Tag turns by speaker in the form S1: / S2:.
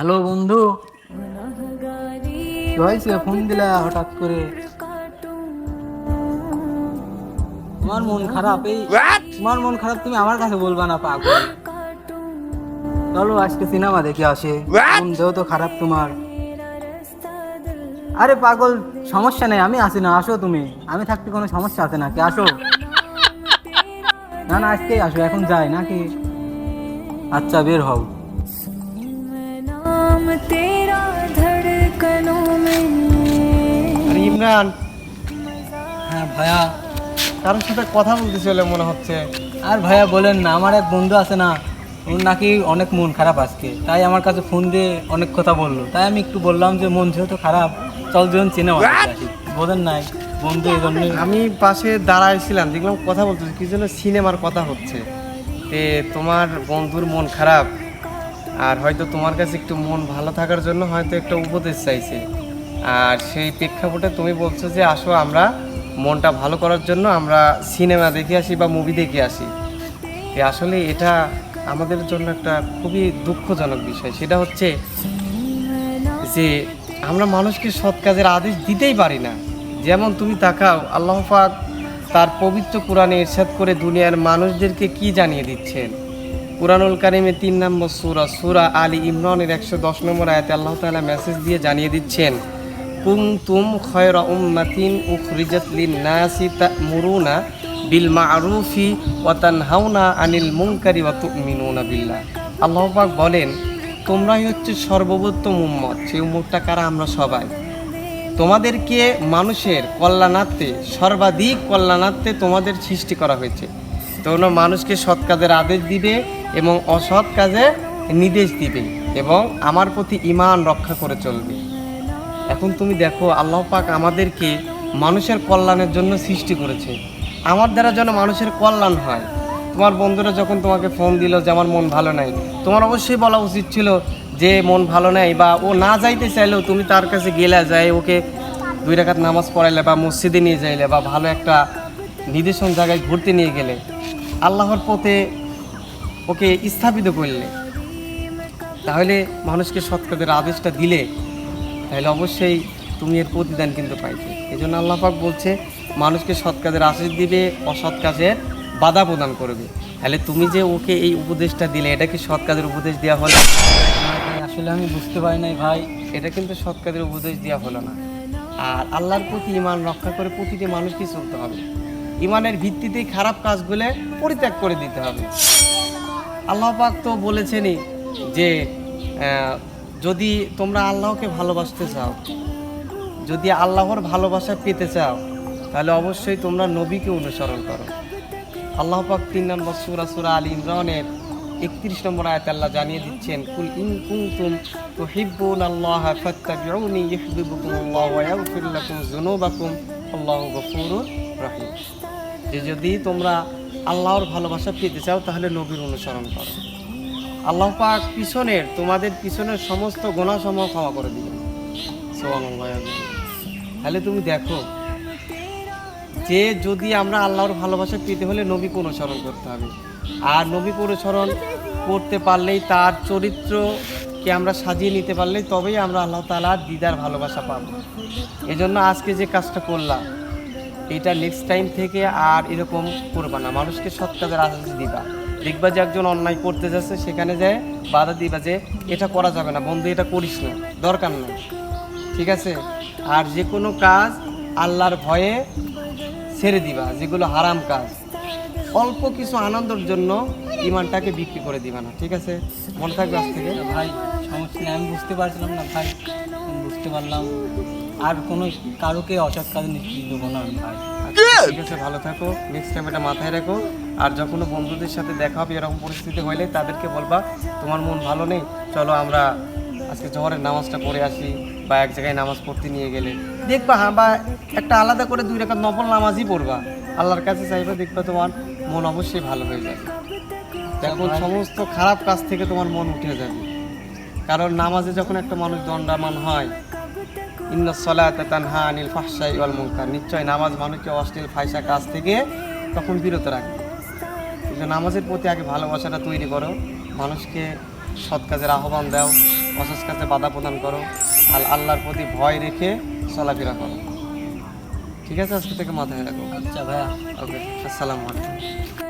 S1: Hello বন্ধু, কি হয়েছে? ফোন দিলা হঠাৎ করে? তোমার মন খারাপ? তোমার মন খারাপ তুমি আমার কাছে বলবা না পাগল। চলো আজকে সিনেমা দেখে আসে। মন দেহ তো খারাপ তোমার। আরে পাগল, সমস্যা নেই, আমি আসি না, আসো তুমি। আমি থাকতে কোনো সমস্যা আছে নাকি? আসো। না না, আজকেই আসো, এখন যাই নাকি? আচ্ছা, বের হও।
S2: नाम तेरा धड़कनों में।
S3: আরে ইমরান,
S1: হ্যাঁ ভাইয়া।
S3: কারোর সাথে কথা বলতেছিল মনে হচ্ছে।
S1: আর ভাইয়া বলেন না, আমার এক বন্ধু আছে না, ওর নাকি অনেক মন খারাপ আজকে, তাই আমার কাছে ফোন দিয়ে অনেক কথা বললো। তাই আমি একটু বললাম যে মন যেহেতু খারাপ, চল যখন সিনেমা দেখতে আসি। বোঝেন নাই বন্ধু, এই জন্যই।
S3: আমি পাশে দাঁড়াইছিলাম, দেখলাম কথা বলতেছে, কি যেন সিনেমার কথা হচ্ছে। তোমার বন্ধুর মন খারাপ, আর হয়তো তোমার কাছে একটু মন ভালো থাকার জন্য হয়তো একটা উপদেশ চাইছে। আর সেই প্রেক্ষাপটে তুমি বলছো যে আসো আমরা মনটা ভালো করার জন্য আমরা সিনেমা দেখে আসি বা মুভি দেখে আসি। আসলে এটা আমাদের জন্য একটা খুবই দুঃখজনক বিষয়। সেটা হচ্ছে যে আমরা মানুষকে সৎ কাজের আদেশ দিতেই পারি না। যেমন তুমি তাকাও, আল্লাহ পাক তার পবিত্র কোরআনে ইরশাদ করে দুনিয়ার মানুষদেরকে কি জানিয়ে দিচ্ছেন। কুরআনুল কারিমে ৩ নম্বর সূরা আলী ইমরানের ১১০ নম্বর আয়াতে আল্লাহ তাআলা মেসেজ দিয়ে জানিয়ে দিচ্ছেন, কুনতুম খায়রা উম্মাতিন উখরিজাত লিন-নাসি তা'মুরুনা বিল মা'রুফি ওয়া তানহাউনা আনিল মুনকারি ওয়া তু'মিনুনা বিল্লাহ। আল্লাহ পাক বলেন, তোমরাই হচ্ছে সর্বপ্রথম উম্মত। সেই উম্মতটা কারা? আমরা সবাই। তোমাদেরকে মানুষের কল্যাণার্থে, সর্বাধিক কল্যাণার্থে তোমাদের সৃষ্টি করা হয়েছে। তোমরা মানুষকে সৎ কাজের আদেশ দিবে এবং অসৎ কাজে নির্দেশ দিবে এবং আমার প্রতি ঈমান রক্ষা করে চলবে। এখন তুমি দেখো, আল্লাহ পাক আমাদেরকে মানুষের কল্যাণের জন্য সৃষ্টি করেছে। আমার দ্বারা যেন মানুষের কল্যাণ হয়। তোমার বন্ধুরা যখন তোমাকে ফোন দিল যে আমার মন ভালো নাই, তোমার অবশ্যই বলা উচিত ছিল যে মন ভালো নাই, বা ও না যাইতে চাইলেও তুমি তার কাছে গেলে, যায় ওকে 2 রাকাত নামাজ পড়াইলে বা মসজিদে নিয়ে যাইলে বা ভালো একটা নির্দেশন জায়গায় ঘুরতে নিয়ে গেলে, আল্লাহর পথে ওকে স্থাপিত করলে, তাহলে মানুষকে সৎ কাজের আদেশটা দিলে, তাহলে অবশ্যই তুমি এর প্রতিদান কিন্তু পাইবে। এই জন্য আল্লাহ পাক বলছে মানুষকে সৎ কাজের আদেশ দিবে, অসৎ কাজের বাধা প্রদান করবে। তাহলে তুমি যে ওকে এই উপদেশটা দিলে, এটা কি সৎ কাজের উপদেশ দেওয়া হলো?
S1: আসলে আমি বুঝতে পারি নাই ভাই।
S3: এটা কিন্তু সৎ কাজের উপদেশ দেওয়া হলো না। আর আল্লাহর প্রতি ঈমান রক্ষা করে প্রতিটি মানুষকে চলতে হবে। ঈমানের ভিত্তিতেই খারাপ কাজগুলো পরিত্যাগ করে দিতে হবে। আল্লাহ পাক তো বলেছেনই যে যদি তোমরা আল্লাহকে ভালোবাসতে চাও, যদি আল্লাহর ভালোবাসা পেতে চাও, তাহলে অবশ্যই তোমরা নবীকে অনুসরণ করো। আল্লাহ পাক ৩ নম্বর সূরা আলী ইমরানের ৩১ নম্বর আয়াতে আল্লাহ জানিয়ে দিচ্ছেন, কুল ইন কুনতুম তুহিব্বুনাল্লাহা ফাত্তাবিউনি ইউহিব্বুকুমুল্লাহ ওয়া ইয়াগফির লাকুম যুনুবাকুম আল্লাহু গফুরুর রহিম। যে যদি তোমরা আল্লাহর ভালোবাসা পেতে চাও, তাহলে নবীর অনুসরণ করো। আল্লাহ পাক তোমাদের পিছনের সমস্ত গুনাহসমূহ ক্ষমা করে দিবেন। সুবহানাল্লাহ। তাহলে তুমি দেখো যে যদি আমরা আল্লাহর ভালোবাসা পেতে হলে নবীকে অনুসরণ করতে হবে। আর নবীকে অনুসরণ করতে পারলেই, তার চরিত্রকে আমরা সাজিয়ে নিতে পারলেই, তবেই আমরা আল্লাহ তাআলার দিদার ভালোবাসা পাব। এজন্য আজকে যে কাজটা করলাম, এটা নেক্সট টাইম থেকে আর এরকম করবা না। মানুষকে সৎ কাজের আদেশ দিবা। দেখবা যে একজন অন্যায় করতে যাচ্ছে, সেখানে যায় বাধা দিবা যে এটা করা যাবে না বন্ধু, এটা করিস না, দরকার নেই, ঠিক আছে? আর যে কোনো কাজ আল্লাহর ভয়ে ছেড়ে দিবা, যেগুলো হারাম কাজ। অল্প কিছু আনন্দের জন্য ঈমানটাকে বিক্রি করে দিবা না, ঠিক আছে? মনে থাকবে আজ থেকে।
S1: ভাই সমস্যা নেই, আমি বুঝতে পারছিলাম না ভাই, আমি বুঝতে পারলাম। আর কোনো কারোকে অসৎ কাজে নির্দেশ দেবো না আমি ভাই।
S3: ঠিক আছে, ভালো থাকো। নেক্সট টাইম এটা মাথায় রাখো। আর যখন বন্ধুদের সাথে দেখা হবে এরকম পরিস্থিতি হইলে, তাদেরকে বলবা তোমার মন ভালো নেই, চলো আমরা আজকে জোহরের নামাজটা পড়ে আসি, বা এক জায়গায় নামাজ পড়তে নিয়ে গেলে দেখবা, হ্যাঁ, বা একটা আলাদা করে 2 রাকাত নফল নামাজই পড়বা, আল্লাহর কাছে চাইবা, দেখবা তোমার মন অবশ্যই ভালো হয়ে যাবে। এখন সমস্ত খারাপ কাজ থেকে তোমার মন উঠে যাবে। কারণ নামাজে যখন একটা মানুষ দণ্ডায়মান হয়, ইন্নাস সালাতা তানহা আনিল ফাহশাই ওয়াল মুনকার, নিশ্চয় নামাজ মানুষকে অশ্লীল ফাহিশা কাজ থেকে তখন বিরত রাখবে। কিন্তু নামাজের প্রতি আগে ভালোবাসাটা তৈরি করো, মানুষকে সৎ কাজের আহ্বান দাও, অসৎ কাজে বাধা প্রদান করো, আর আল্লাহর প্রতি ভয় রেখে চলাফেরা করো। ঠিক আছে, আজকে থেকে মাথায় রাখো।
S1: আচ্ছা ভাইয়া।
S3: ওকে, আসসালামু আলাইকুম।